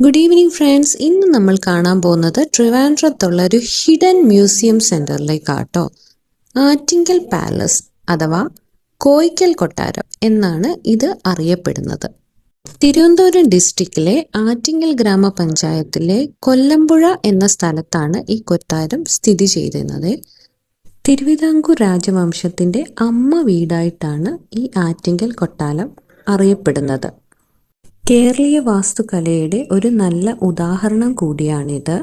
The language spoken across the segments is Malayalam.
Good evening friends. ഇന്ന് നമ്മൾ കാണാൻ പോകുന്നത് ട്രിവാൻഡ്രത്തുള്ള ഒരു ഹിഡൻ മ്യൂസിയം സെന്ററിലേക്കാട്ടോ. ആറ്റിങ്കൽ പാലസ് അഥവാ കോയിക്കൽ കൊട്ടാരം എന്നാണ് ഇത് അറിയപ്പെടുന്നത്. തിരുവനന്തപുരം ഡിസ്ട്രിക്റ്റിലെ ആറ്റിങ്ങൽ ഗ്രാമപഞ്ചായത്തിലെ കൊല്ലമ്പുഴ എന്ന സ്ഥലത്താണ് ഈ കൊട്ടാരം സ്ഥിതി ചെയ്യുന്നത്. തിരുവിതാംകൂർ രാജവംശത്തിന്റെ അമ്മ വീടായിട്ടാണ് ഈ ആറ്റിങ്കൽ കൊട്ടാരം അറിയപ്പെടുന്നത്. കേരളീയ വാസ്തുകലയുടെ ഒരു നല്ല ഉദാഹരണം കൂടിയാണിത്.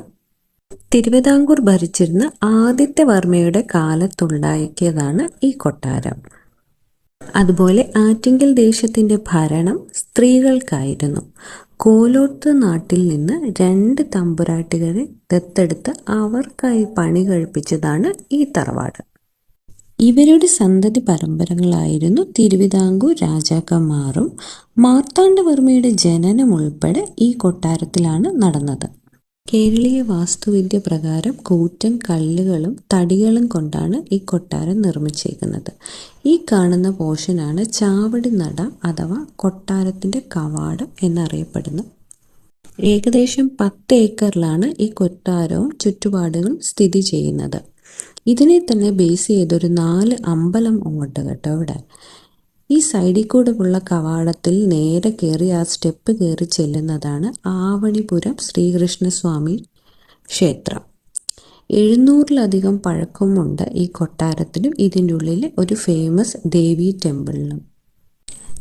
തിരുവിതാംകൂർ ഭരിച്ചിരുന്ന ആദിത്യവർമ്മയുടെ കാലത്തുണ്ടാക്കിയതാണ് ഈ കൊട്ടാരം. അതുപോലെ ആറ്റിങ്കൽ ദേശത്തിന്റെ ഭരണം സ്ത്രീകൾക്കായിരുന്നു. കോലോത്ത് നാട്ടിൽ നിന്ന് 2 തമ്പുരാട്ടികളെ ദത്തെടുത്ത് അവർക്കായി പണി കഴിപ്പിച്ചതാണ് ഈ തറവാട്. ഇവരുടെ സന്തതി പരമ്പരകളായിരുന്നു തിരുവിതാംകൂർ രാജാക്കന്മാരും. മാർത്താണ്ഡവർമ്മയുടെ ജനനം ഉൾപ്പെടെ ഈ കൊട്ടാരത്തിലാണ് നടന്നത്. കേരളീയ വാസ്തുവിദ്യ പ്രകാരം കൂറ്റൻ കല്ലുകളും തടികളും കൊണ്ടാണ് ഈ കൊട്ടാരം നിർമ്മിച്ചിരിക്കുന്നത്. ഈ കാണുന്ന പോർഷനാണ് ചാവടി നട അഥവാ കൊട്ടാരത്തിന്റെ കവാടം എന്നറിയപ്പെടുന്നത്. ഏകദേശം 10 ഏക്കറിലാണ് ഈ കൊട്ടാരവും ചുറ്റുപാടുകളും സ്ഥിതി ചെയ്യുന്നത്. ഇതിനെ തന്നെ ബേസ് ചെയ്തൊരു 4 അമ്പലം ഉണ്ട് കേട്ടോ ഇവിടെ. ഈ സൈഡിൽ കൂടെ ഉള്ള കവാടത്തിൽ നേരെ കയറി ആ സ്റ്റെപ്പ് കയറി ചെല്ലുന്നതാണ് ആവണിപുരം ശ്രീകൃഷ്ണസ്വാമി ക്ഷേത്രം. 700-ലധികം പഴക്കമുണ്ട് ഈ കൊട്ടാരത്തിനും ഇതിൻ്റെ ഉള്ളിൽ ഒരു ഫേമസ് ദേവി ടെമ്പിളിനും.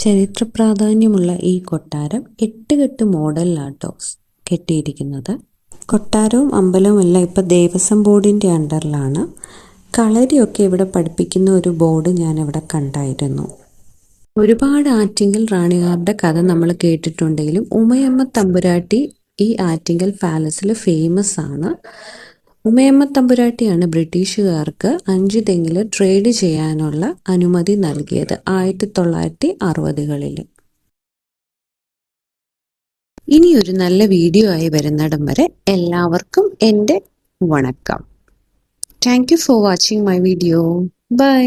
ചരിത്ര പ്രാധാന്യമുള്ള ഈ കൊട്ടാരം 8 കെട്ട് മോഡലിലാട്ടോ കെട്ടിയിരിക്കുന്നത്. കൊട്ടാരവും അമ്പലവും എല്ലാം ഇപ്പോൾ ദേവസ്വം ബോർഡിൻ്റെ അണ്ടറിലാണ്. കളരിയൊക്കെ ഇവിടെ പഠിപ്പിക്കുന്ന ഒരു ബോർഡ് ഞാൻ ഇവിടെ കണ്ടായിരുന്നു. ഒരുപാട് ആറ്റിങ്കൽ റാണിമാരുടെ കഥ നമ്മൾ കേട്ടിട്ടുണ്ടെങ്കിലും ഉമയമ്മ തമ്പുരാട്ടി ഈ ആറ്റിങ്കൽ പാലസിൽ ഫേമസ് ആണ്. ഉമയമ്മ തമ്പുരാട്ടിയാണ് ബ്രിട്ടീഷുകാർക്ക് 5 തെങ്ങിൽ ട്രേഡ് ചെയ്യാനുള്ള അനുമതി നൽകിയത് 1960-കളിൽ. ഇനിയൊരു നല്ല വീഡിയോ ആയി വരുന്നിടം വരെ എല്ലാവർക്കും എൻ്റെ വണക്കം. Thank you for watching my video. By.